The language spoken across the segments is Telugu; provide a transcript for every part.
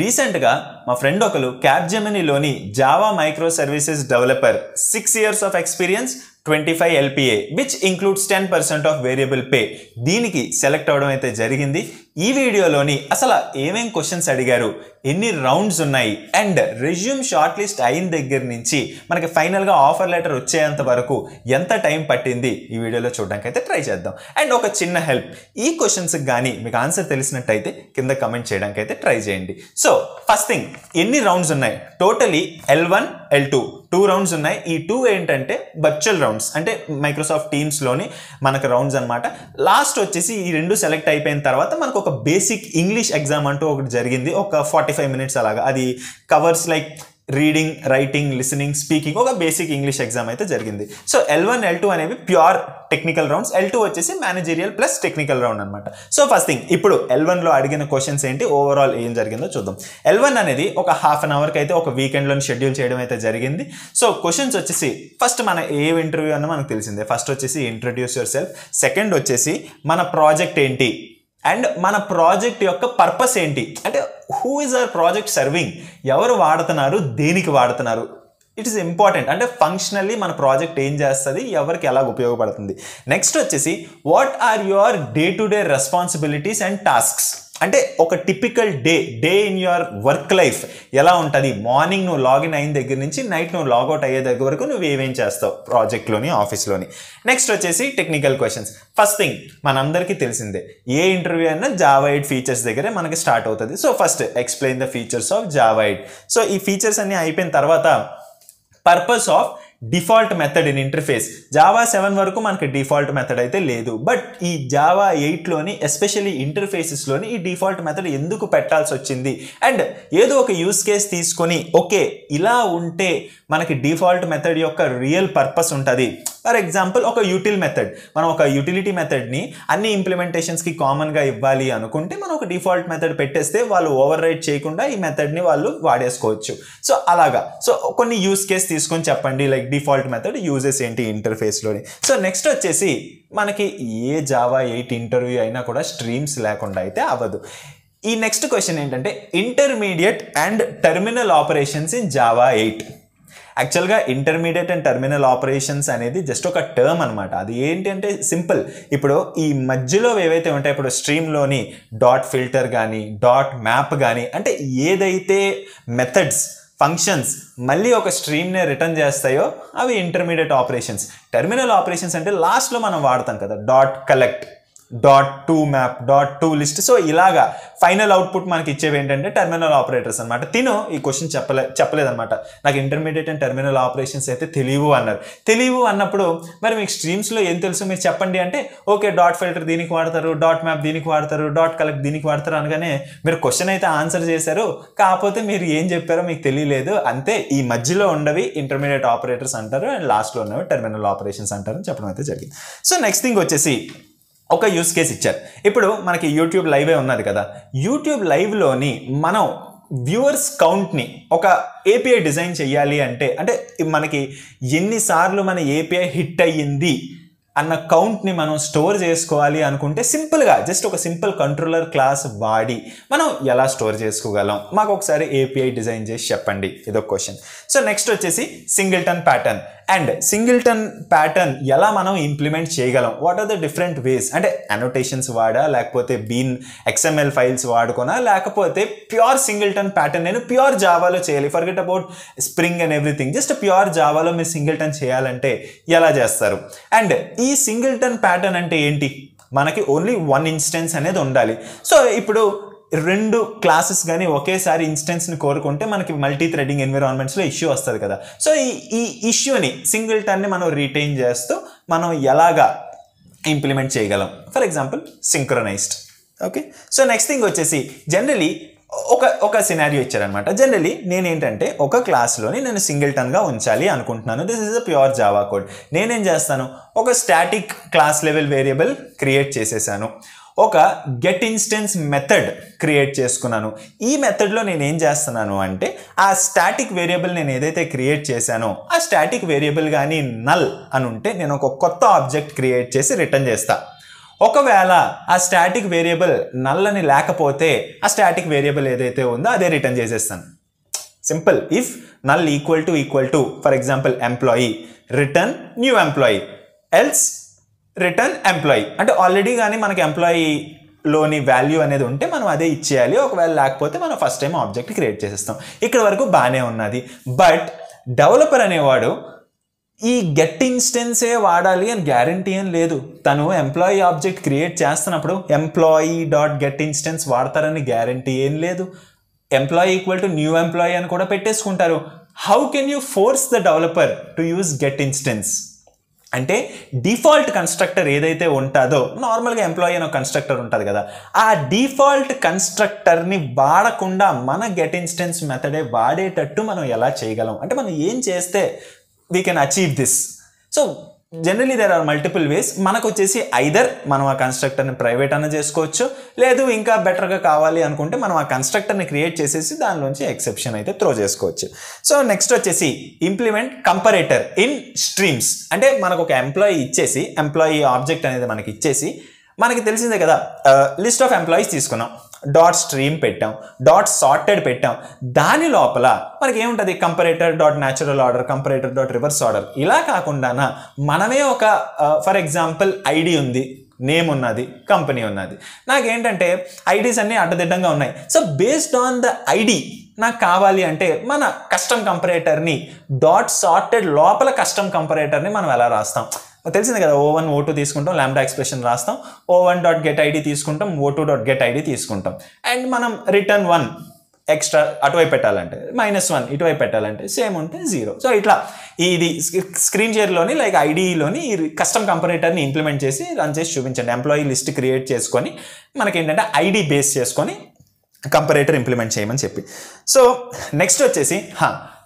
రీసెంట్గా మా ఫ్రెండ్ ఒకరు క్యాప్జెమినీలోని Java micro services developer 6 years of experience 25 LPA which includes 10% of variable pay దీనికి సెలెక్ట్ అవడం అయితే జరిగింది. ఈ వీడియోలోని అసలు ఏమేం క్వశ్చన్స్ అడిగారు, ఎన్ని రౌండ్స్ ఉన్నాయి అండ్ రెజ్యూమ్ షార్ట్ లిస్ట్ అయిన దగ్గర నుంచి మనకి ఫైనల్గా ఆఫర్ లెటర్ వచ్చేంత వరకు ఎంత టైం పట్టింది ఈ వీడియోలో చూడడానికి అయితే ట్రై చేద్దాం. అండ్ ఒక చిన్న హెల్ప్, ఈ క్వశ్చన్స్కి కానీ మీకు ఆన్సర్ తెలిసినట్టయితే కింద కమెంట్ చేయడానికి అయితే ట్రై చేయండి. సో ఫస్ట్ థింగ్, ఎన్ని రౌండ్స్ ఉన్నాయి? టోటలీ L1 L2 2 రౌండ్స్ ఉన్నాయి. ఈ 2 ఏంటంటే వర్చువల్ రౌండ్స్, అంటే మైక్రోసాఫ్ట్ టీమ్స్లోని మనకు రౌండ్స్ అనమాట. లాస్ట్ వచ్చేసి ఈ రెండు సెలెక్ట్ అయిపోయిన తర్వాత మనకు ఒక బేసిక్ ఇంగ్లీష్ ఎగ్జామ్ అంటూ ఒకటి జరిగింది, ఒక 45 minutes అలాగా. అది covers like reading, writing, listening, speaking, ఒక బేసిక్ ఇంగ్లీష్ ఎగ్జామ్ అయితే జరిగింది. సో L1 L2 అనేవి ప్యూర్ టెక్నికల్ రౌండ్స్, L2 వచ్చేసి మేనేజరియల్ ప్లస్ టెక్నికల్ రౌండ్ అనమాట. సో ఫస్ట్ థింగ్, ఇప్పుడు L1లో అడిగిన క్వశ్చన్స్ ఏంటి, ఓవరాల్ ఏం జరిగిందో చూద్దాం. L1 అనేది ఒక ½ an hourకి అయితే ఒక వీకెండ్లో షెడ్యూల్ చేయడం అయితే జరిగింది. సో క్వశ్చన్స్ వచ్చేసి ఫస్ట్ మన ఏ ఇంటర్వ్యూ అన్న మనకు తెలిసిందే. ఫస్ట్ వచ్చేసి ఇంట్రడ్యూస్ యువర్ సెల్ఫ్, సెకండ్ వచ్చేసి మన ప్రాజెక్ట్ ఏంటి అండ్ మన ప్రాజెక్ట్ యొక్క పర్పస్ ఏంటి, అంటే who is our project serving, ఎవరు వాడుతున్నారు, దేనికి వాడుతున్నారు, ఇట్ ఈస్ ఇంపార్టెంట్. అంటే ఫంక్షనల్లీ మన ప్రాజెక్ట్ ఏం చేస్తుంది, ఎవరికి ఎలా ఉపయోగపడుతుంది. నెక్స్ట్ వచ్చేసి what are your day to day responsibilities and tasks, అంటే ఒక typical day in your work life ఎలా ఉంటుంది, మార్నింగ్ నువ్వు లాగిన్ అయిన దగ్గర నుంచి నైట్ నువ్వు లాగౌట్ అయ్యే దగ్గర వరకు నువ్వు ఏమేం చేస్తావు ప్రాజెక్ట్లోని, ఆఫీస్లోని. నెక్స్ట్ వచ్చేసి టెక్నికల్ క్వశ్చన్స్. ఫస్ట్ థింగ్ మనందరికీ తెలిసిందే, ఏ ఇంటర్వ్యూ అయినా జావా 8 ఫీచర్స్ దగ్గరే మనకి స్టార్ట్ అవుతుంది. So first explain the features of Java 8. So ఈ ఫీచర్స్ అన్ని అయిపోయిన తర్వాత purpose of default method in interface. Java 7 వరకు మనకి డిఫాల్ట్ మెథడ్ అయితే లేదు, బట్ ఈ జావా 8లోని ఎస్పెషల్లీ ఇంటర్ఫేసెస్లోని ఈ డిఫాల్ట్ మెథడ్ ఎందుకు పెట్టాల్సి వచ్చింది అండ్ ఏదో ఒక యూస్ కేస్ తీసుకొని ఓకే ఇలా ఉంటే మనకి డిఫాల్ట్ మెథడ్ యొక్క రియల్ పర్పస్ ఉంటుంది. ఫర్ ఎగ్జాంపుల్ ఒక యూటిల్ మెథడ్, మనం ఒక యూటిలిటీ మెథడ్ని అన్ని ఇంప్లిమెంటేషన్స్కి కామన్గా ఇవ్వాలి అనుకుంటే మనం ఒక డిఫాల్ట్ మెథడ్ పెట్టేస్తే వాళ్ళు ఓవర్ రైట్ చేయకుండా ఈ మెథడ్ని వాళ్ళు వాడేసుకోవచ్చు. సో అలాగా, సో కొన్ని యూస్ కేస్ తీసుకొని చెప్పండి, లైక్ డిఫాల్ట్ మెథడ్ యూజెస్ ఏంటి ఇంటర్ఫేస్లోని. సో నెక్స్ట్ వచ్చేసి మనకి ఏ జావా 8 ఇంటర్వ్యూ అయినా కూడా స్ట్రీమ్స్ లేకుండా అయితే అవ్వదు. ఈ నెక్స్ట్ క్వశ్చన్ ఏంటంటే intermediate and terminal operations in Java 8. యాక్చువల్గా ఇంటర్మీడియట్ అండ్ టెర్మినల్ ఆపరేషన్స్ అనేది జస్ట్ ఒక టర్మ్ అనమాట. అది ఏంటి అంటే సింపుల్, ఇప్పుడు ఈ మధ్యలో ఏవైతే ఉంటాయి, ఇప్పుడు స్ట్రీమ్లోని డాట్ ఫిల్టర్ కానీ డాట్ మ్యాప్ కానీ, అంటే ఏదైతే మెథడ్స్ ఫంక్షన్స్ మళ్ళీ ఒక స్ట్రీమ్నే రిటర్న్ చేస్తాయో అవి ఇంటర్మీడియట్ ఆపరేషన్స్. టెర్మినల్ ఆపరేషన్స్ అంటే లాస్ట్లో మనం వాడతాం కదా, dot collect, dot to map, dot to list. So ఇలాగా ఫైనల్ అవుట్పుట్ మనకి ఇచ్చేవి ఏంటంటే టెర్మినల్ ఆపరేటర్స్ అనమాట. ఈ క్వశ్చన్ చెప్పలేదన్నమాట, నాకు ఇంటర్మీడియట్ అండ్ టెర్మినల్ ఆపరేషన్స్ అయితే తెలియవు అన్నారు. తెలియవు అన్నప్పుడు మరి మీకు స్ట్రీమ్స్లో ఏం తెలుసు మీరు చెప్పండి అంటే ఓకే డాట్ ఫిల్టర్ దీనికి వాడతారు, డాట్ మ్యాప్ దీనికి వాడతారు, డాట్ కలెక్ట్ దీనికి వాడతారు అనగానే మీరు క్వశ్చన్ అయితే ఆన్సర్ చేశారు, కాకపోతే మీరు ఏం చెప్పారో మీకు తెలియలేదు అంతే. ఈ మధ్యలో ఉండవి ఇంటర్మీడియట్ ఆపరేటర్స్ అంటారు అండ్ లాస్ట్లో ఉన్నవి టెర్మినల్ ఆపరేషన్స్ అంటారు అని చెప్పడం అయితే జరిగింది. సో నెక్స్ట్ థింగ్ వచ్చేసి ఒక యూస్ కేస్ ఇచ్చారు. ఇప్పుడు మనకి యూట్యూబ్ లైవే ఉన్నది కదా, యూట్యూబ్ లైవ్లోని మనం వ్యూవర్స్ కౌంట్ని ఒక ఏపీఐ డిజైన్ చేయాలి అంటే మనకి ఎన్నిసార్లు మన ఏపీఐ హిట్ అయ్యింది అన్న కౌంట్ని మనం స్టోర్ చేసుకోవాలి అనుకుంటే సింపుల్గా జస్ట్ ఒక సింపుల్ కంట్రోలర్ క్లాస్ వాడి మనం ఎలా స్టోర్ చేసుకోగలం, మాకు ఒకసారి ఏపీఐ డిజైన్ చేసి చెప్పండి, ఇదొక క్వశ్చన్. సో నెక్స్ట్ వచ్చేసి singleton pattern. And singleton pattern ఎలా మనం ఇంప్లిమెంట్ చేయగలం, what are the different ways, అంటే అనోటేషన్స్ వాడా లేకపోతే బీన్ XML ఫైల్స్ వాడుకోనా, లేకపోతే ప్యూర్ సింగిల్టన్ ప్యాటర్న్ నేను ప్యూర్ జావాలో చేయాలి, forget about Spring and everything, just pure జావాలో మీరు సింగిల్టన్ చేయాలంటే ఎలా చేస్తారు. అండ్ ఈ సింగిల్టన్ ప్యాటర్న్ అంటే ఏంటి, మనకి ఓన్లీ 1 ఇన్స్టెన్స్ అనేది ఉండాలి. సో ఇప్పుడు 2 క్లాసెస్ కానీ ఒకేసారి ఇన్స్టెన్స్ని కోరుకుంటే మనకి మల్టీ థ్రెడింగ్ ఎన్విరాన్మెంట్స్లో ఇష్యూ వస్తుంది కదా. సో ఈ ఇష్యూని సింగిల్టన్ని మనం రిటైన్ చేస్తూ మనం ఎలాగా ఇంప్లిమెంట్ చేయగలం, for example synchronised. Okay, so next thing వచ్చేసి జనరలీ ఒక సినారియో ఇచ్చారనమాట. జనరలీ నేనేంటంటే ఒక క్లాస్లోని నేను సింగిల్టన్గా ఉంచాలి అనుకుంటున్నాను, this is a pure Java code. నేనేం చేస్తాను, ఒక static class level variable create చేసేసాను, ఒక గెట్ ఇన్స్టెన్స్ మెథడ్ క్రియేట్ చేసుకున్నాను. ఈ మెథడ్లో నేను ఏం చేస్తున్నాను అంటే ఆ స్టాటిక్ వేరియబుల్ నేను ఏదైతే క్రియేట్ చేశానో ఆ స్టాటిక్ వేరియబుల్ కానీ నల్ అని ఉంటే నేను ఒక కొత్త ఆబ్జెక్ట్ క్రియేట్ చేసి రిటర్న్ చేస్తాను. ఒకవేళ ఆ స్టాటిక్ వేరియబుల్ నల్ అని లేకపోతే ఆ స్టాటిక్ వేరియబుల్ ఏదైతే ఉందో అదే రిటర్న్ చేసేస్తాను. Simple. If null equal to for example employee, return new employee, else return employee. అంటే ఆల్రెడీ కానీ మనకి ఎంప్లాయీలోని వాల్యూ అనేది ఉంటే మనం అదే ఇచ్చేయాలి. ఒకవేళ లేకపోతే మనం ఫస్ట్ టైం ఆబ్జెక్ట్ క్రియేట్ చేసేస్తాం. ఇక్కడ వరకు బాగానే ఉన్నది. బట్ డెవలపర్ అనేవాడు ఈ గెట్ ఇన్స్టెన్సే వాడాలి అని గ్యారంటీ ఏం లేదు. తను ఎంప్లాయీ ఆబ్జెక్ట్ క్రియేట్ చేస్తున్నప్పుడు ఎంప్లాయీ డాట్ గెట్ ఇన్స్టెన్స్ వాడతారని గ్యారంటీ ఏం లేదు. Employee equal to new employee అని కూడా పెట్టేసుకుంటారు. How can you force the developer to use get instance? అంటే డిఫాల్ట్ కన్స్ట్రక్టర్ ఏదైతే ఉంటుందో, నార్మల్గా ఎంప్లాయీ అని ఒక కన్స్ట్రక్టర్ ఉంటుంది కదా, ఆ డిఫాల్ట్ కన్స్ట్రక్టర్ని వాడకుండా మన గెట్ ఇన్స్టెన్స్ మెథడే వాడేటట్టు మనం ఎలా చేయగలం? అంటే మనం ఏం చేస్తే we can achieve this? So generally there are multiple ways. మనకు వచ్చేసి ఐదర్ మనం ఆ కన్స్ట్రక్టర్ని ప్రైవేట్ అన్న చేసుకోవచ్చు, లేదు ఇంకా బెటర్గా కావాలి అనుకుంటే మనం ఆ కన్స్ట్రక్టర్ని క్రియేట్ చేసేసి దానిలోంచి ఎక్సెప్షన్ అయితే త్రో చేసుకోవచ్చు. సో నెక్స్ట్ వచ్చేసి ఇంప్లిమెంట్ కంపరేటర్ ఇన్ స్ట్రీమ్స్. అంటే మనకు ఒక ఎంప్లాయీ ఇచ్చేసి, ఎంప్లాయీ ఆబ్జెక్ట్ అనేది మనకి ఇచ్చేసి, మనకి తెలిసిందే కదా లిస్ట్ ఆఫ్ ఎంప్లాయీస్ తీసుకున్నాం, డాట్ స్ట్రీమ్ పెట్టాం, డాట్ సార్టెడ్ పెట్టాం. దాని లోపల మనకి ఏముంటుంది? Comparator dot natural order, comparator dot reverse order. ఇలా కాకుండా మనమే ఒక ఫర్ ఎగ్జాంపుల్ ఐడి ఉంది, నేమ్ ఉన్నది, కంపెనీ ఉన్నది. నాకేంటంటే ఐడీస్ అన్నీ అడ్డదిడ్డంగా ఉన్నాయి. So based on the ID నాకు కావాలి అంటే మన కస్టమ్ కంపరేటర్ని డాట్ సార్టెడ్ లోపల కస్టమ్ కంపరేటర్ని మనం ఎలా రాస్తాం? తెలిసింది కదా, O1 O2 తీసుకుంటాం, లాంబ్డా ఎక్స్ప్రెషన్ రాస్తాం, O1 డాట్ గెట్ ఐడి తీసుకుంటాం, O2 డాట్ గెట్ ఐడి తీసుకుంటాం. అండ్ మనం రిటర్న్ 1 ఎక్స్ట్రా అటువైపు పెట్టాలంటే, -1 ఇటువైపు పెట్టాలంటే సేమ్ ఉంటే 0. సో ఇట్లా ఇది స్క్రీన్ షేర్లోని లైక్ ఐడిలోని ఈ కస్టమ్ కంపరేటర్ని ఇంప్లిమెంట్ చేసి రన్ చేసి చూపించండి. ఎంప్లాయీ లిస్ట్ క్రియేట్ చేసుకొని మనకేంటంటే ఐడి బేస్ చేసుకొని కంపరేటర్ ఇంప్లిమెంట్ చేయమని చెప్పి. సో నెక్స్ట్ వచ్చేసి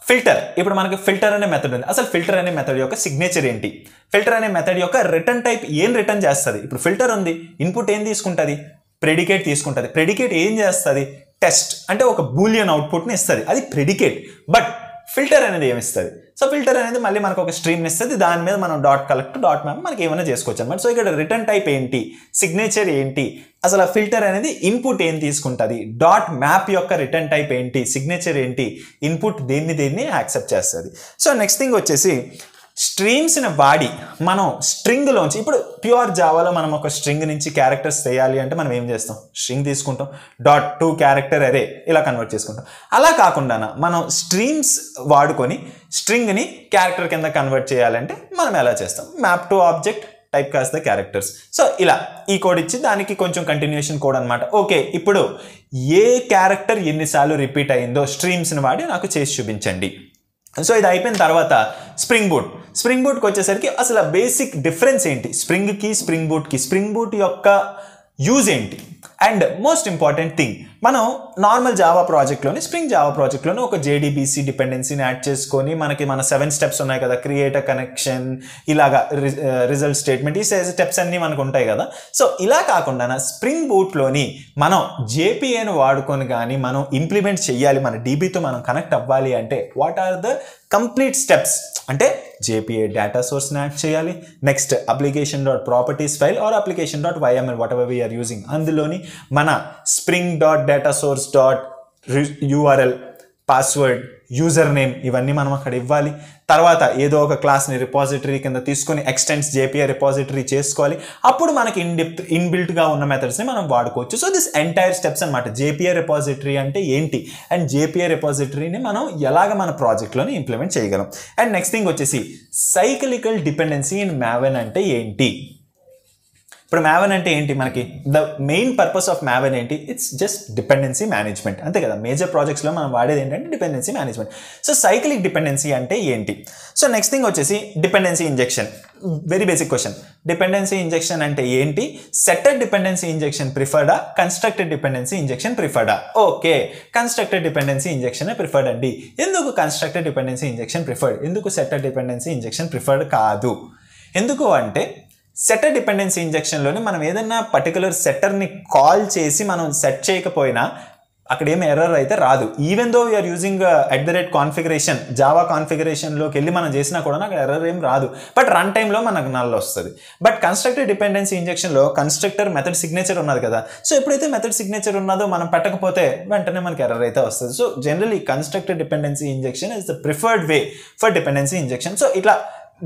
ఫిల్టర్. ఇప్పుడు మనకి ఫిల్టర్ అనే మెథడ్ ఉంది. అసలు ఫిల్టర్ అనే మెథడ్ యొక్క సిగ్నేచర్ ఏంటి? ఫిల్టర్ అనే మెథడ్ యొక్క రిటర్న్ టైప్ ఏం రిటర్న్ చేస్తుంది? ఇప్పుడు ఫిల్టర్ ఉంది, ఇన్పుట్ ఏం తీసుకుంటుంది? ప్రెడికేట్ తీసుకుంటుంది. ప్రెడికేట్ ఏం చేస్తుంది? టెస్ట్ అంటే ఒక బూలియన్ అవుట్పుట్ని ఇస్తుంది, అది ప్రెడికేట్. బట్ ఫిల్టర్ అనేది ఏమి ఇస్తుంది? సో ఫిల్టర్ అనేది మళ్ళీ మనకు ఒక స్ట్రీమ్ని ఇస్తుంది, దాని మీద మనం డాట్ కలెక్ట్, డాట్ మ్యాప్ మనకి ఏమైనా చేసుకోవచ్చు అనమాట. సో ఇక్కడ రిటర్న్ టైప్ ఏంటి, సిగ్నేచర్ ఏంటి, అసలు ఆ ఫిల్టర్ అనేది ఇన్పుట్ ఏం తీసుకుంటుంది, డాట్ మ్యాప్ యొక్క రిటర్న్ టైప్ ఏంటి, సిగ్నేచర్ ఏంటి, ఇన్పుట్ దేన్ని యాక్సెప్ట్ చేస్తుంది. సో నెక్స్ట్ థింగ్ వచ్చేసి స్ట్రీమ్స్ని వాడి మనం స్ట్రింగ్లోంచి, ఇప్పుడు ప్యూర్ జావాలో మనం ఒక స్ట్రింగ్ నుంచి క్యారెక్టర్స్ చేయాలి అంటే మనం ఏం చేస్తాం? స్ట్రింగ్ తీసుకుంటాం, డాట్ టు క్యారెక్టర్ అరే ఇలా కన్వర్ట్ చేసుకుంటాం. అలా కాకుండా మనం స్ట్రీమ్స్ వాడుకొని స్ట్రింగ్ని క్యారెక్టర్ కింద కన్వర్ట్ చేయాలంటే మనం ఎలా చేస్తాం? Map to object, type cast the characters. So ఇలా ఈ కోడ్ ఇచ్చి దానికి కొంచెం కంటిన్యూషన్ కోడ్ అనమాట. ఓకే, ఇప్పుడు ఏ క్యారెక్టర్ ఎన్నిసార్లు రిపీట్ అయిందో స్ట్రీమ్స్ని వాడి నాకు చేసి చూపించండి. సో ఇది అయిపోయిన తర్వాత స్ప్రింగ్ బూట్కి వచ్చేసరికి అసలు బేసిక్ డిఫరెన్స్ ఏంటి స్ప్రింగ్కి స్ప్రింగ్ బూట్ యొక్క యూజ్ ఏంటి? అండ్ మోస్ట్ ఇంపార్టెంట్ థింగ్, మనం నార్మల్ జావా ప్రాజెక్ట్లోని స్ప్రింగ్ జావా ప్రాజెక్ట్లోని ఒక JDBC డిపెండెన్సీని యాడ్ చేసుకొని మనకి మన 7 స్టెప్స్ ఉన్నాయి కదా, క్రియేట్ అ కనెక్షన్, ఇలాగా రిజల్ట్ స్టేట్మెంట్, ఈ స్టెప్స్ అన్నీ మనకు ఉంటాయి కదా. సో ఇలా కాకుండా స్ప్రింగ్ బూట్లోని మనం JPAను వాడుకొని కానీ మనం ఇంప్లిమెంట్ చేయాలి, మన DBతో మనం కనెక్ట్ అవ్వాలి అంటే what are the complete steps అంటే JPA డేటా సోర్స్ని యాడ్ చేయాలి, next application dot properties file or application dot YML whatever we're using, అందులోని మన spring dot data source dot URL, password, user name ఇవన్నీ మనం అక్కడ ఇవ్వాలి. తర్వాత ఏదో ఒక క్లాస్ని రిపాజిటరీ కింద తీసుకొని ఎక్స్టెండ్స్ JPA రిపాజిటరీ చేసుకోవాలి. అప్పుడు మనకి ఇన్బిల్ట్గా ఉన్న మెథడ్స్ని మనం వాడుకోవచ్చు. సో దిస్ ఎంటైర్ స్టెప్స్ అనమాట. JPA రిపాజిటరీ అంటే ఏంటి అండ్ JPA రిపాజిటరీని మనం ఎలాగ మన ప్రాజెక్ట్లోని ఇంప్లిమెంట్ చేయగలం. అండ్ నెక్స్ట్ థింగ్ వచ్చేసి సైక్లికల్ డిపెండెన్సీ ఇన్ Maven అంటే ఏంటి? ఇప్పుడు Maven అంటే ఏంటి? మనకి the main purpose of Maven ఏంటి? ఇట్స్ జస్ట్ డిపెండెన్సీ మేనేజ్మెంట్, అంతే కదా. మేజర్ ప్రాజెక్ట్స్లో మనం వాడేది ఏంటంటే dependency management. So cyclic dependency అంటే ఏంటి? సో నెక్స్ట్ థింగ్ వచ్చేసి dependency injection. Very basic question. Dependency injection అంటే ఏంటి? సెటెడ్ డిపెండెన్సీ ఇంజెక్షన్ ప్రిఫర్డా, కన్స్ట్రక్టెడ్ డిపెండెన్సీ ఇంజెక్షన్ ప్రిఫర్డా? Okay, constructed dependency injection preferred అండి. ఎందుకు కన్స్ట్రక్టెడ్ డిపెండెన్సీ ఇంజెక్షన్ ప్రిఫర్డ్? ఎందుకు సెటెడ్ డిపెండెన్సీ ఇంజెక్షన్ ప్రిఫర్డ్ కాదు? ఎందుకు అంటే సెటర్ డిపెండెన్సీ ఇంజెక్షన్లోని మనం ఏదైనా పర్టికులర్ సెటర్ని కాల్ చేసి మనం సెట్ చేయకపోయినా అక్కడ ఏం ఎర్రర్ అయితే రాదు. Even though we are using @configuration Java కాన్ఫిగరేషన్లోకి వెళ్ళి మనం చేసినా కూడా అక్కడ ఎర్రర్ ఏం రాదు, బట్ రన్ టైంలో మనకు నల్ వస్తుంది. బట్ కన్స్ట్రక్టర్ డిపెండెన్సీ ఇంజెక్షన్లో కన్స్ట్రక్టర్ మెథడ్ సిగ్నేచర్ ఉన్నది కదా, సో ఎప్పుడైతే మెథడ్ సిగ్నేచర్ ఉన్నదో మనం పెట్టకపోతే వెంటనే మనకి ఎర్రర్ అయితే వస్తుంది. So generally constructor dependency injection is the preferred way for dependency injection. So ఇట్లా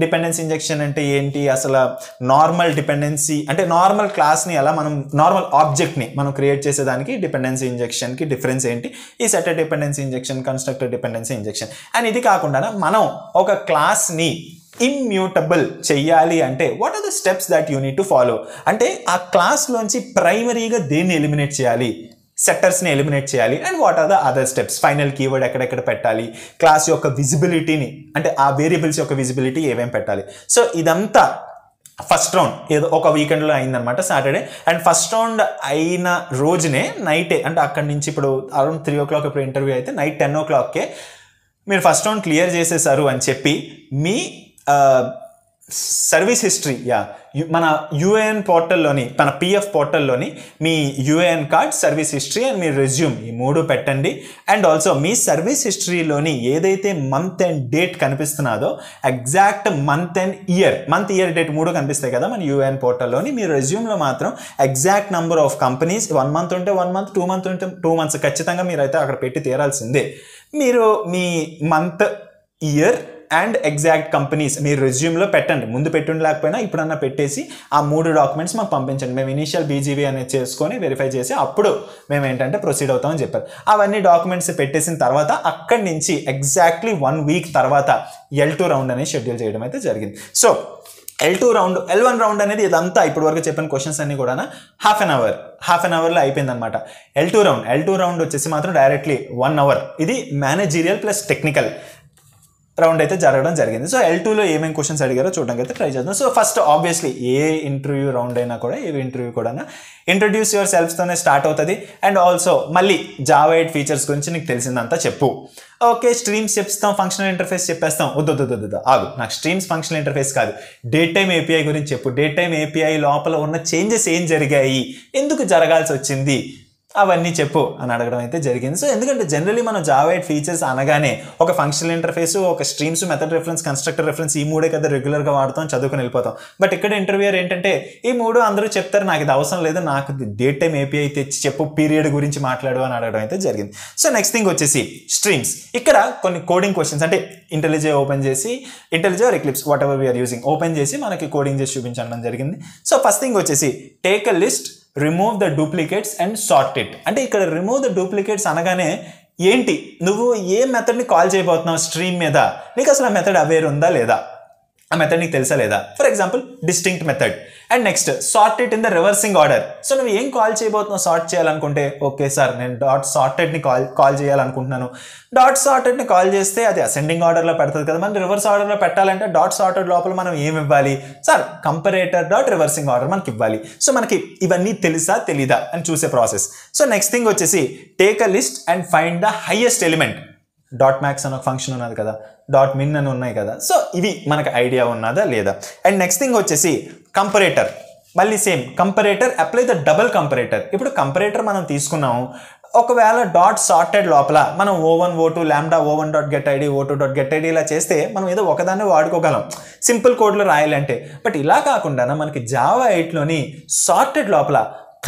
డిపెండెన్సీ ఇంజెక్షన్ అంటే ఏంటి, అసలు నార్మల్ డిపెండెన్సీ అంటే నార్మల్ క్లాస్ని ఎలా మనం నార్మల్ ఆబ్జెక్ట్ని మనం క్రియేట్ చేసేదానికి డిపెండెన్సీ ఇంజెక్షన్కి డిఫరెన్స్ ఏంటి, ఈ set dependency injection, constructor dependency injection. And ఇది కాకుండా మనం ఒక క్లాస్ని ఇమ్యూటబుల్ చెయ్యాలి అంటే what are the steps that you need to follow, అంటే ఆ క్లాస్లోంచి ప్రైమరీగా దేన్ని ఎలిమినేట్ చేయాలి, సెక్టర్స్ని ఎలిమినేట్ చేయాలి, and what are the other steps, final keyword ఎక్కడెక్కడ పెట్టాలి, క్లాస్ యొక్క విజిబిలిటీని అంటే ఆ వేరియబుల్స్ యొక్క విజిబిలిటీ ఏమేమి పెట్టాలి. సో ఇదంతా ఫస్ట్ రౌండ్ ఏదో ఒక వీకెండ్లో అయిందనమాట, సాటర్డే. అండ్ ఫస్ట్ రౌండ్ అయిన రోజునే నైటే, అంటే అక్కడి నుంచి ఇప్పుడు అరౌండ్ 3 o'clock ఇప్పుడు ఇంటర్వ్యూ అయితే నైట్ 10 o'clockకే మీరు ఫస్ట్ రౌండ్ క్లియర్ చేసేసారు అని చెప్పి మీ సర్వీస్ హిస్టరీ మన యూఏఎన్ పోర్టల్లోని, మన పిఎఫ్ పోర్టల్లోని మీ UAN card, service history and మీ రెజ్యూమ్ ఈ 3 పెట్టండి. అండ్ ఆల్సో మీ సర్వీస్ హిస్టరీలోని ఏదైతే మంత్ అండ్ డేట్ కనిపిస్తున్నదో exact month and year, month year date 3 కనిపిస్తాయి కదా మన యూఏఎన్ పోర్టల్లోని, మీ రెజ్యూమ్లో మాత్రం exact number of companies, 1 month ఉంటే 1 month, 2 months ఉంటే 2 months ఖచ్చితంగా మీరైతే అక్కడ పెట్టి తీరాల్సిందే. మీరు మీ month, year and exact companies మీరు రెజ్యూమ్లో పెట్టండి, ముందు పెట్టుండి లేకపోయినా ఇప్పుడన్నా పెట్టేసి ఆ 3 డాక్యుమెంట్స్ మాకు పంపించండి, మేము ఇనీషియల్ బీజీవీ అనేది చేసుకొని వెరిఫై చేసి అప్పుడు మేము ఏంటంటే ప్రొసీడ్ అవుతామని చెప్పారు. అవన్నీ డాక్యుమెంట్స్ పెట్టేసిన తర్వాత అక్కడి నుంచి ఎగ్జాక్ట్లీ 1 week తర్వాత L2 రౌండ్ అనేది షెడ్యూల్ చేయడం అయితే జరిగింది. So L2 round, L1 round అనేది ఇదంతా ఇప్పటి వరకు చెప్పిన క్వశ్చన్స్ అన్ని కూడా హాఫ్ అన్ అవర్లో అయిపోయింది అనమాట. L2 రౌండ్ వచ్చేసి మాత్రం డైరెక్ట్లీ 1 hour, ఇది మేనేజీరియల్ ప్లస్ టెక్నికల్ రౌండ్ అయితే జరగడం జరిగింది. సో L2లో ఏమేమి క్వశ్చన్స్ అడిగారో చూడడానికి అయితే ట్రై చేద్దాం. సో ఫస్ట్ ఆబ్వియస్లీ ఏ ఇంటర్వ్యూ రౌండ్ అయినా కూడా, ఏ ఇంటర్వ్యూ కూడా ఇంట్రడ్యూస్ యువర్ సెల్ఫ్తోనే స్టార్ట్ అవుతుంది. అండ్ ఆల్సో మళ్ళీ జావా 8 ఫీచర్స్ గురించి నీకు తెలిసిందంతా చెప్పు. ఓకే, స్ట్రీమ్స్ చెప్తాం, ఫంక్షనల్ ఇంటర్ఫేస్ చెప్పేస్తాం, వద్దు ఆగు, నాకు స్ట్రీమ్స్ ఫంక్షనల్ ఇంటర్ఫేస్ కాదు, డేట్ టైమ్ ఏపీఐ గురించి చెప్పు. డేట్ టైమ్ ఏపీఐ లోపల ఉన్న చేంజెస్ ఏం జరిగాయి, ఎందుకు జరగాల్సి వచ్చింది, అవన్నీ చెప్పు అని అడగడం అయితే జరిగింది. సో ఎందుకంటే జనరలీ మనం జావా 8 ఫీచర్స్ అనగానే ఒక ఫంక్షనల్ ఇంటర్ఫేస్, ఒక streams, method reference, constructor reference, ఈ 3 కదా రెగ్యులర్గా వాడుతాం, చదువుకుని వెళ్ళిపోతాం. బట్ ఇక్కడ ఇంటర్వ్యూయర్ ఏంటంటే ఈ 3 అందరూ చెప్తారు, నాకు ఇది అవసరం లేదు, నాకు డేట్ టైమ్ ఏపీఐ తెచ్చి చెప్పు, పీరియడ్ గురించి మాట్లాడు అని అడగడం అయితే జరిగింది. సో నెక్స్ట్ థింగ్ వచ్చేసి స్ట్రీమ్స్. ఇక్కడ కొన్ని కోడింగ్ క్వశ్చన్స్, అంటే ఇంటెలిజే ఓపెన్ చేసి, IntelliJ or Eclipse whatever we're using open చేసి మనకి కోడింగ్ చేసి చూపించడం జరిగింది. సో ఫస్ట్ థింగ్ వచ్చేసి take a list, remove the duplicates and sort it. అంటే ఇక్కడ రిమూవ్ ద డూప్లికేట్స్ అనగానే ఏంటి, నువ్వు ఏ మెథడ్ని కాల్ చేయబోతున్నావు స్ట్రీమ్ మీద, నీకు అసలు ఆ మెథడ్ అవేర్ ఉందా లేదా, ఆ మెథడ్ నీకు తెలుసా లేదా. For example distinct method. And next sort it in the reversing order. So నువ్వు ఏం కాల్ చేయబోతున్నావు సార్ట్ చేయాలనుకుంటే, ఓకే సార్ నేను డాట్ సార్టెడ్ని కాల్ చేయాలనుకుంటున్నాను. డాట్ సార్టెడ్ని కాల్ చేస్తే అది అసెండింగ్ ఆర్డర్లో పెడుతుంది కదా, మనం రివర్స్ ఆర్డర్లో పెట్టాలంటే డాట్ సార్టెడ్ లోపల మనం ఏమి ఇవ్వాలి sir, comparator dot reversing order మనకి ఇవ్వాలి. సో మనకి ఇవన్నీ తెలుసా తెలీదా అని చూసే ప్రాసెస్. సో నెక్స్ట్ థింగ్ వచ్చేసి take a list and find the highest element. Dot max అని ఒక ఫంక్షన్ ఉన్నది కదా, డాట్ మిన్ అని ఉన్నాయి కదా, సో ఇవి మనకు ఐడియా ఉన్నదా లేదా. అండ్ నెక్స్ట్ థింగ్ వచ్చేసి కంపరేటర్. మళ్ళీ same comparator, apply the double comparator. ఇప్పుడు కంపరేటర్ మనం తీసుకున్నాము, ఒకవేళ డాట్ సార్టెడ్ లోపల మనం O1 O2 lambda O1 dot get ID O2 dot get ID ఇలా చేస్తే మనం ఏదో ఒకదాన్ని వాడుకోగలం సింపుల్ కోడ్లో రాయాలంటే. బట్ ఇలా కాకుండా మనకి జావా 8లోని సార్టెడ్ లోపల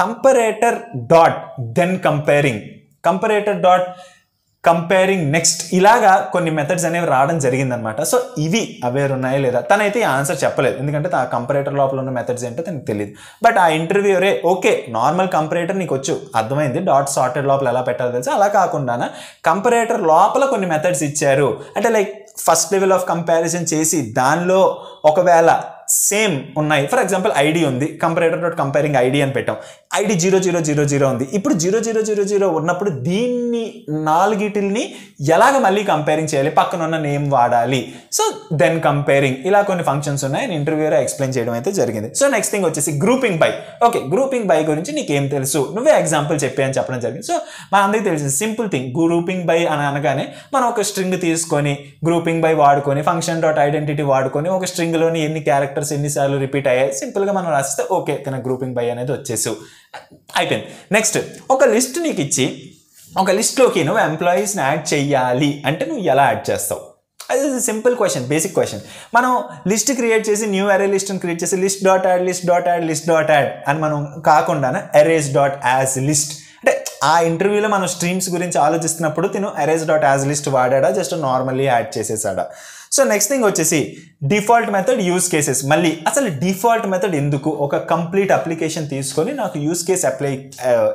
comparator dot then comparator dot comparing next, ఇలాగా కొన్ని మెథడ్స్ అనేవి రావడం జరిగిందనమాట. సో ఇవి అవేర్ ఉన్నాయా లేదా, తనైతే ఈ ఆన్సర్ చెప్పలేదు, ఎందుకంటే ఆ కంపరేటర్ లోపల ఉన్న మెథడ్స్ ఏంటో తనకు తెలియదు. బట్ ఆ ఇంటర్వ్యూరే ఓకే నార్మల్ కంపరేటర్ నీకు వచ్చు, అర్థమైంది, డాట్ సార్టెడ్ లోపల ఎలా పెట్టాలో తెలుసు. అలా కాకుండా కంపరేటర్ లోపల కొన్ని మెథడ్స్ ఇచ్చారు, అంటే like first level of comparison చేసి దానిలో ఒకవేళ సేమ్ ఉన్నాయి. ఫర్ ఎగ్జాంపుల్ ఐడి ఉంది, కంపరేటర్ డాట్ కంపేరింగ్ ఐడి అని పెట్టాం, ఐడి 0000 ఉంది. ఇప్పుడు 0000 ఉన్నప్పుడు దీన్ని 4 ఎలాగ మళ్ళీ కంపేరింగ్ చేయాలి, పక్కన ఉన్న నేమ్ వాడాలి. సో దెన్ కంపేరింగ్, ఇలా కొన్ని ఫంక్షన్స్ ఉన్నాయి, ఇంటర్వ్యూయర్ ఎక్స్ప్లెయిన్ చేయడం అయితే జరిగింది. సో నెక్స్ట్ థింగ్ వచ్చేసి grouping by. Okay, grouping by గురించి నీకేం తెలుసు, నువ్వే ఎగ్జాంపుల్ చెప్పి అని చెప్పడం జరిగింది. సో మన అందరికీ తెలిసింది సింపుల్ థింగ్, గ్రూపింగ్ బై అని అనగానే మనం ఒక స్ట్రింగ్ తీసుకొని గ్రూపింగ్ బై వాడుకొని ఫంక్షన్ డాట్ ఐడెంటిటీ వాడుకొని ఒక స్ట్రింగ్లోని ఎన్ని క్యారెక్టర్స్ ఎన్నిసార్లు రిపీట్ అయ్యాయి సింపుల్గా మనం రాసిస్తే ఓకే తన గ్రూపింగ్ బై అనేది వచ్చేసి అయిపోయింది. నెక్స్ట్ ఒక లిస్ట్ నీకు ఇచ్చి ఒక లిస్ట్లోకి నువ్వు ఎంప్లాయీస్ని యాడ్ చెయ్యాలి అంటే నువ్వు ఎలా యాడ్ చేస్తావు? అది సింపుల్ క్వశ్చన్, బేసిక్ క్వశ్చన్. మనం లిస్ట్ క్రియేట్ చేసి న్యూ అరే లిస్ట్ని క్రియేట్ చేసి లిస్ట్ డాట్ యాడ్ అని మనం కాకుండా అరేస్ డాట్ యాజ్ లిస్ట్ అంటే ఆ ఇంటర్వ్యూలో మనం స్ట్రీమ్స్ గురించి ఆలోచిస్తున్నప్పుడు తిను అరేస్ డాట్ యాజ్ లిస్ట్ వాడాడా, జస్ట్ నార్మల్లీ యాడ్ చేసేసాడా? సో నెక్స్ట్ థింగ్ వచ్చేసి డిఫాల్ట్ మెథడ్, యూస్ కేసెస్. మళ్ళీ అసలు డిఫాల్ట్ మెథడ్ ఎందుకు? ఒక కంప్లీట్ అప్లికేషన్ తీసుకొని నాకు యూస్ కేస్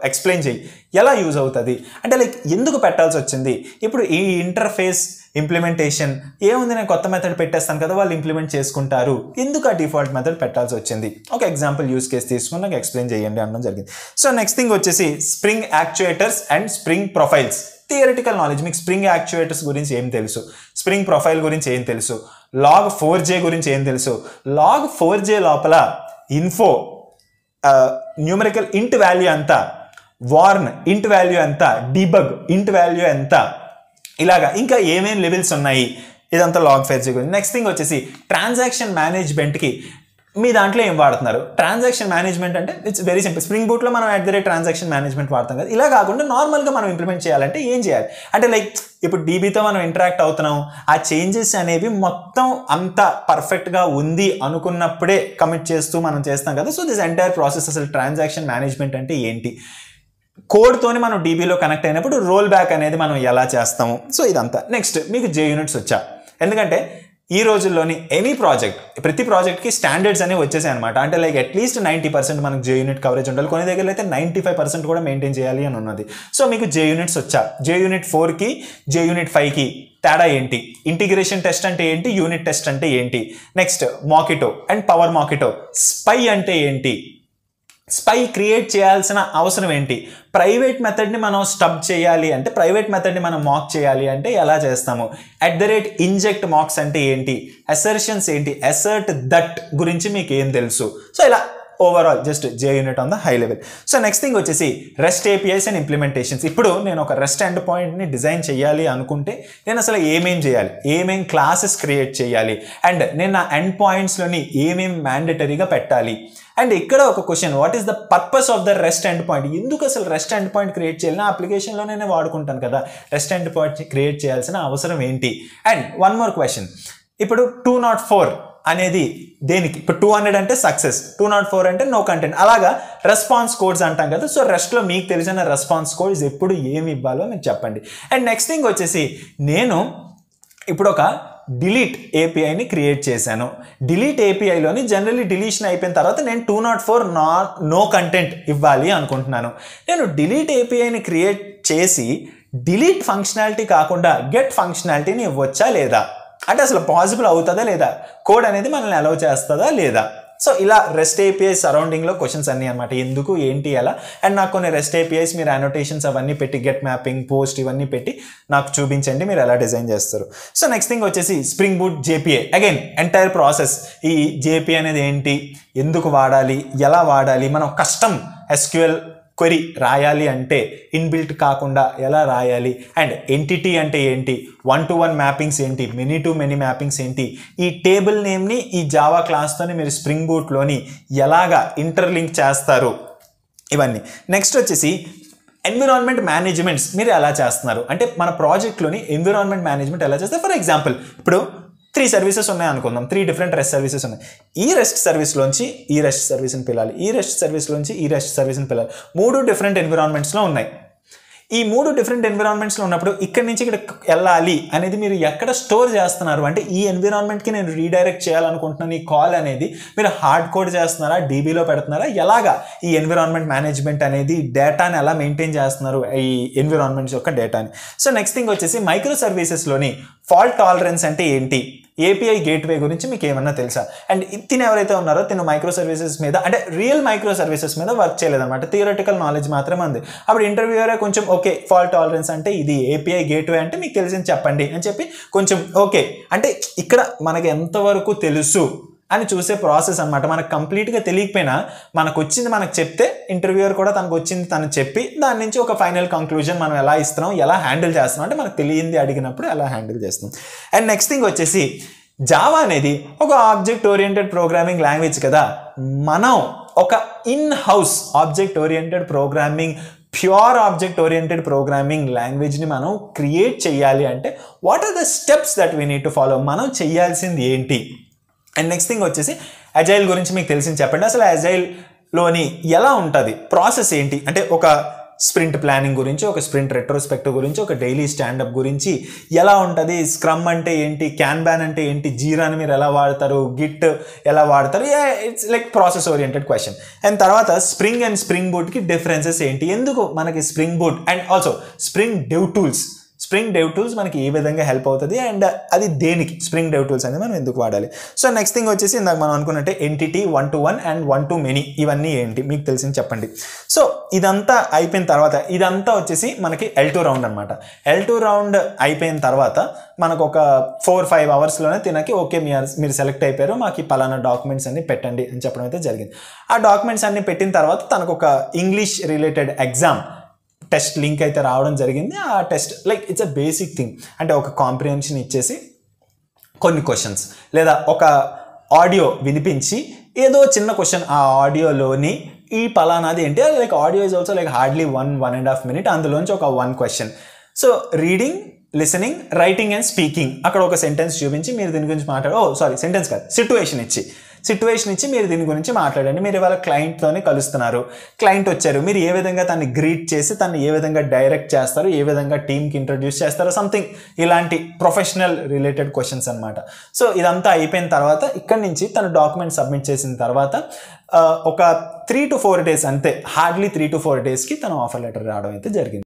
ఎక్స్ప్లెయిన్ చేయి, ఎలా యూజ్ అవుతుంది అంటే లైక్ ఎందుకు పెట్టాల్సి వచ్చింది? ఇప్పుడు ఈ ఇంటర్ఫేస్ ఇంప్లిమెంటేషన్ ఏముంది, నేను కొత్త మెథడ్ పెట్టేస్తాను కదా, వాళ్ళు ఇంప్లిమెంట్ చేసుకుంటారు, ఎందుకు ఆ డిఫాల్ట్ మెథడ్ పెట్టాల్సి వచ్చింది? ఒక ఎగ్జాంపుల్ యూస్ కేస్ తీసుకుని నాకు ఎక్స్ప్లెయిన్ చేయండి అనడం జరిగింది. సో నెక్స్ట్ థింగ్ వచ్చేసి spring actuators and spring profiles. Theoretical knowledge, మీకు స్ప్రింగ్ యాక్చుయేటర్స్ గురించి ఏం తెలుసు, స్ప్రింగ్ ప్రొఫైల్ గురించి ఏం తెలుసు, log4j గురించి ఏం తెలుసు, log4j లోపల ఇన్ఫో న్యూమరికల్ ఇంట్ వాల్యూ ఎంత, వార్న్ ఇంట్ వాల్యూ ఎంత, డీబగ్ ఇంట్ వాల్యూ ఎంత, ఇలాగా ఇంకా ఏమేమి లెవెల్స్ ఉన్నాయి, ఇదంతా log4j గురించి. నెక్స్ట్ థింగ్ వచ్చేసి ట్రాన్సాక్షన్ మేనేజ్మెంట్కి మీ దాంట్లో ఏం వాడుతున్నారు? ట్రాన్సాక్షన్ మేనేజ్మెంట్ అంటే ఇట్స్ వెరీ సింపుల్. స్ప్రింగ్ బూట్లో మనం ట్రాన్సాక్షన్ మేనేజ్మెంట్ వాడతాం కదా, ఇలా కాకుండా నార్మల్గా మనం ఇంప్లిమెంట్ చేయాలంటే ఏం చేయాలి అంటే లైక్ ఇప్పుడు డీబీతో మనం ఇంటరాక్ట్ అవుతున్నాం, ఆ చేంజెస్ అనేవి మొత్తం అంత పర్ఫెక్ట్గా ఉంది అనుకున్నప్పుడే కమిట్ చేస్తూ మనం చేస్తాం కదా. సో దిస్ ఎంటైర్ ప్రాసెస్, అసలు ట్రాన్సాక్షన్ మేనేజ్మెంట్ అంటే ఏంటి, కోడ్తోని మనం డీబీలో కనెక్ట్ అయినప్పుడు రోల్ బ్యాక్ అనేది మనం ఎలా చేస్తాము, సో ఇదంతా. నెక్స్ట్ మీకు JUnits వచ్చా? ఎందుకంటే ఈ రోజుల్లోని ఎనీ ప్రాజెక్ట్, ప్రతి ప్రాజెక్ట్కి స్టాండర్డ్స్ అనేవి వచ్చేసాయి అనమాట. అంటే లైక్ అట్లీస్ట్ 90% మనకు JUnit కవరేజ్ ఉండాలి, కొన్ని దగ్గర అయితే 95% కూడా మెయింటైన్ చేయాలి అని ఉన్నది. సో మీకు JUnits వచ్చా? JUnit 4కి JUnit 5కి తేడా ఏంటి, ఇంటిగ్రేషన్ టెస్ట్ అంటే ఏంటి, యూనిట్ టెస్ట్ అంటే ఏంటి, నెక్స్ట్ మాకిటో అండ్ పవర్ మాకిటో, స్పై అంటే ఏంటి, స్పై క్రియేట్ చేయాల్సిన అవసరం ఏంటి, ప్రైవేట్ మెథడ్ని మనం స్టబ్ చేయాలి అంటే, ప్రైవేట్ మెథడ్ని మనం మాక్ చేయాలి అంటే ఎలా చేస్తాము, @ఇంజెక్ట్ మాక్స్ అంటే ఏంటి, అసర్షన్స్ ఏంటి, అసర్ట్ దట్ గురించి మీకు ఏం తెలుసు. సో ఇలా overall just JUnit on the high level. So next thing వచ్చేసి రెస్ట్ APIs అండ్ ఇంప్లిమెంటేషన్స్. ఇప్పుడు నేను ఒక రెస్ట్ ఎండ్ పాయింట్ని డిజైన్ చేయాలి అనుకుంటే నేను అసలు ఏమేం చేయాలి, ఏమేం క్లాసెస్ క్రియేట్ చేయాలి, అండ్ నేను నా ఎండ్ పాయింట్స్లోని ఏమేం మ్యాండేటరీగా పెట్టాలి. అండ్ ఇక్కడ ఒక question, what is the purpose of the rest end point? ఎందుకు అసలు రెస్ట్ ఎండ్ పాయింట్ క్రియేట్ చేయాలి? నా అప్లికేషన్లో నేను వాడుకుంటాను కదా, రెస్ట్ ఎండ్ పాయింట్ క్రియేట్ చేయాల్సిన అవసరం ఏంటి? అండ్ వన్ మోర్ క్వశ్చన్, ఇప్పుడు 204 అనేది దేనికి? ఇప్పుడు 200 అంటే సక్సెస్, 204 అంటే నో కంటెంట్, అలాగా రెస్పాన్స్ కోడ్స్ అంటాం కదా. సో రెస్ట్లో మీకు తెలిసిన రెస్పాన్స్ కోడ్స్ ఎప్పుడు ఏమి ఇవ్వాలో మీకు చెప్పండి. అండ్ నెక్స్ట్ థింగ్ వచ్చేసి నేను ఇప్పుడు ఒక డిలీట్ APIని క్రియేట్ చేశాను. డిలీట్ APIలోని జనరల్లీ డిలీషన్ అయిపోయిన తర్వాత నేను 204 నో కంటెంట్ ఇవ్వాలి అనుకుంటున్నాను. నేను డిలీట్ APIని క్రియేట్ చేసి డిలీట్ ఫంక్షనాలిటీ కాకుండా గెట్ ఫంక్షనాలిటీని ఇవ్వచ్చా లేదా, అంటే అసలు పాసిబుల్ అవుతుందా లేదా, కోడ్ అనేది మనల్ని అలౌ చేస్తుందా లేదా? సో ఇలా రెస్ట్ API సరౌండింగ్లో క్వశ్చన్స్ అన్నీ అనమాట, ఎందుకు ఏంటి ఎలా. అండ్ నాకు కొన్ని రెస్ట్ APIs మీరు అనోటేషన్స్ అవన్నీ పెట్టి గెట్ మ్యాపింగ్ పోస్ట్ ఇవన్నీ పెట్టి నాకు చూపించండి మీరు ఎలా డిజైన్ చేస్తారు. సో నెక్స్ట్ థింగ్ వచ్చేసి spring boot JPA, again entire process. ఈ JPA అనేది ఏంటి, ఎందుకు వాడాలి, ఎలా వాడాలి, మనం కస్టమ్ SQL క్వెరీ రాయాలి అంటే ఇన్బిల్ట్ కాకుండా ఎలా రాయాలి, అండ్ ఎంటిటీ అంటే ఏంటి, 1-to-1 మ్యాపింగ్స్ ఏంటి, మెనీ మ్యాపింగ్స్ ఏంటి, ఈ టేబుల్ నేమ్ని ఈ జావా క్లాస్తోని మీరు స్ప్రింగ్ బూట్లోని ఎలాగా ఇంటర్లింక్ చేస్తారు, ఇవన్నీ. నెక్స్ట్ వచ్చేసి ఎన్విరాన్మెంట్ మేనేజ్మెంట్స్ మీరు ఎలా చేస్తున్నారు అంటే మన ప్రాజెక్ట్లోని ఎన్విరాన్మెంట్ మేనేజ్మెంట్ ఎలా చేస్తారు. ఫర్ ఎగ్జాంపుల్ ఇప్పుడు 3 సర్వీసెస్ ఉన్నాయి అనుకుందాం, 3 డిఫరెంట్ రెస్ట్ సర్వీసెస్ ఉన్నాయి. ఈ రెస్ట్ సర్వీస్లోంచి ఈ రెస్ట్ సర్వీస్ని పిలాలి, ఈ రెస్ట్ సర్వీస్లోంచి ఈ రెస్ట్ సర్వీస్ని పిలాలి. 3 డిఫరెంట్ ఎన్విరాన్మెంట్స్లో ఉన్నాయి. ఈ 3 డిఫరెంట్ ఎన్విరాన్మెంట్స్లో ఉన్నప్పుడు ఇక్కడి నుంచి ఇక్కడ వెళ్ళాలి అనేది మీరు ఎక్కడ స్టోర్ చేస్తున్నారు అంటే ఈ ఎన్విరాన్మెంట్కి నేను రీడైరెక్ట్ చేయాలనుకుంటున్నాను ఈ కాల్ అనేది మీరు హార్డ్ కోడ్ చేస్తున్నారా, డీబీలో పెడుతున్నారా, ఎలాగా ఈ ఎన్విరాన్మెంట్ మేనేజ్మెంట్ అనేది డేటాని ఎలా మెయింటైన్ చేస్తున్నారు ఈ ఎన్విరాన్మెంట్స్ యొక్క డేటాని. సో నెక్స్ట్ థింగ్ వచ్చేసి మైక్రో సర్వీసెస్లోని ఫాల్ట్ టాలరెన్స్ అంటే ఏంటి, API గేట్వే గురించి మీకు ఏమన్నా తెలుసా. అండ్ తిను ఎవరైతే ఉన్నారో తిను మైక్రో సర్వీసెస్ మీద అంటే రియల్ మైక్రో సర్వీసెస్ మీద వర్క్ చేయలేదన్నమాట, థియరటికల్ నాలెడ్జ్ మాత్రమే ఉంది. అప్పుడు ఇంటర్వ్యూయరే కొంచెం ఓకే ఫాల్ట్ టాలరెన్స్ అంటే ఇది, API గేట్వే అంటే మీకు తెలిసింది చెప్పండి అని చెప్పి కొంచెం ఓకే అంటే ఇక్కడ మనకి ఎంతవరకు తెలుసు అని చూసే ప్రాసెస్ అనమాట. మనకు కంప్లీట్గా తెలియకపోయినా మనకు వచ్చింది మనకు చెప్తే ఇంటర్వ్యూయర్ కూడా తనకు వచ్చింది తను చెప్పి దాని నుంచి ఒక ఫైనల్ కంక్లూజన్ మనం ఎలా ఇస్తున్నాం, ఎలా హ్యాండిల్ చేస్తున్నాం అంటే మనకు తెలియంది అడిగినప్పుడు ఎలా హ్యాండిల్ చేస్తున్నాం. అండ్ నెక్స్ట్ థింగ్ వచ్చేసి జావా అనేది ఒక ఆబ్జెక్ట్ ఓరియంటెడ్ ప్రోగ్రామింగ్ లాంగ్వేజ్ కదా, మనం ఒక in house object oriented programming pure object oriented programming లాంగ్వేజ్ని మనం క్రియేట్ చేయాలి అంటే what are the steps that we need to follow, మనం చేయాల్సింది ఏంటి. అండ్ నెక్స్ట్ థింగ్ వచ్చేసి అజైల్ గురించి మీకు తెలిసింది చెప్పండి. అసలు అజైల్లోని ఎలా ఉంటుంది, ప్రాసెస్ ఏంటి అంటే ఒక స్ప్రింట్ ప్లానింగ్ గురించి, ఒక స్ప్రింట్ రెట్రోస్పెక్టివ్ గురించి, ఒక డైలీ స్టాండప్ గురించి ఎలా ఉంటుంది, స్క్రమ్ అంటే ఏంటి, క్యాన్బాన్ అంటే ఏంటి, జీరాని మీరు ఎలా వాడతారు, గిట్ ఎలా వాడతారు, it's like process oriented question. And తర్వాత స్ప్రింగ్ అండ్ స్ప్రింగ్ బూట్కి డిఫరెన్సెస్ ఏంటి, ఎందుకు మనకి spring boot and also spring dev tools మనకి ఏ విధంగా హెల్ప్ అవుతుంది అండ్ అది దేనికి, స్ప్రింగ్ డెవ్ టూల్స్ అనేది మనం ఎందుకు వాడాలి. సో నెక్స్ట్ థింగ్ వచ్చేసి ఇందాక మనం అనుకున్నట్టే ఎంటిటీ, 1-to-1 అండ్ 1-to-many ఇవన్నీ ఏంటి మీకు తెలిసింది చెప్పండి. సో ఇదంతా అయిపోయిన తర్వాత ఇదంతా వచ్చేసి మనకి L2 రౌండ్ అనమాట. L2 రౌండ్ అయిపోయిన తర్వాత మనకు ఒక 4-5 అవర్స్లోనే తినకి ఓకే మీరు సెలెక్ట్ అయిపోయారు, మాకు ఈ పలానా డాక్యుమెంట్స్ అన్ని పెట్టండి అని చెప్పడం అయితే జరిగింది. ఆ డాక్యుమెంట్స్ అన్ని పెట్టిన తర్వాత తనకు ఒక English related exam test link అయితే రావడం జరిగింది. ఆ test like it's a basic thing, అంటే ఒక కాంప్రిహెన్షన్ ఇచ్చేసి కొన్ని క్వశ్చన్స్ లేదా ఒక ఆడియో వినిపించి ఏదో చిన్న క్వశ్చన్ ఆ ఆడియోలోని ఈ పలానాది ఏంటి, like audio is also like hardly 1.5 minutes, అందులోంచి ఒక 1 question. So reading, listening, writing and speaking, అక్కడ ఒక సెంటెన్స్ చూపించి మీరు దీని గురించి సెంటెన్స్ కాదు, సిట్యువేషన్ ఇచ్చి మీరు దీని గురించి మాట్లాడండి. మీరు ఇవాళ క్లయింట్తోనే కలుస్తున్నారు, క్లయింట్ వచ్చారు, మీరు ఏ విధంగా తన్ని గ్రీట్ చేసి తను ఏ విధంగా డైరెక్ట్ చేస్తారు, ఏ విధంగా టీమ్కి ఇంట్రడ్యూస్ చేస్తారో సంథింగ్ ఇలాంటి ప్రొఫెషనల్ రిలేటెడ్ క్వశ్చన్స్ అనమాట. సో ఇదంతా అయిపోయిన తర్వాత ఇక్కడి నుంచి తను డాక్యుమెంట్ సబ్మిట్ చేసిన తర్వాత ఒక 3 to 4 days అంతే, హార్డ్లీ 3 to 4 daysకి తను ఆఫర్ లెటర్ రావడం అయితే జరిగింది.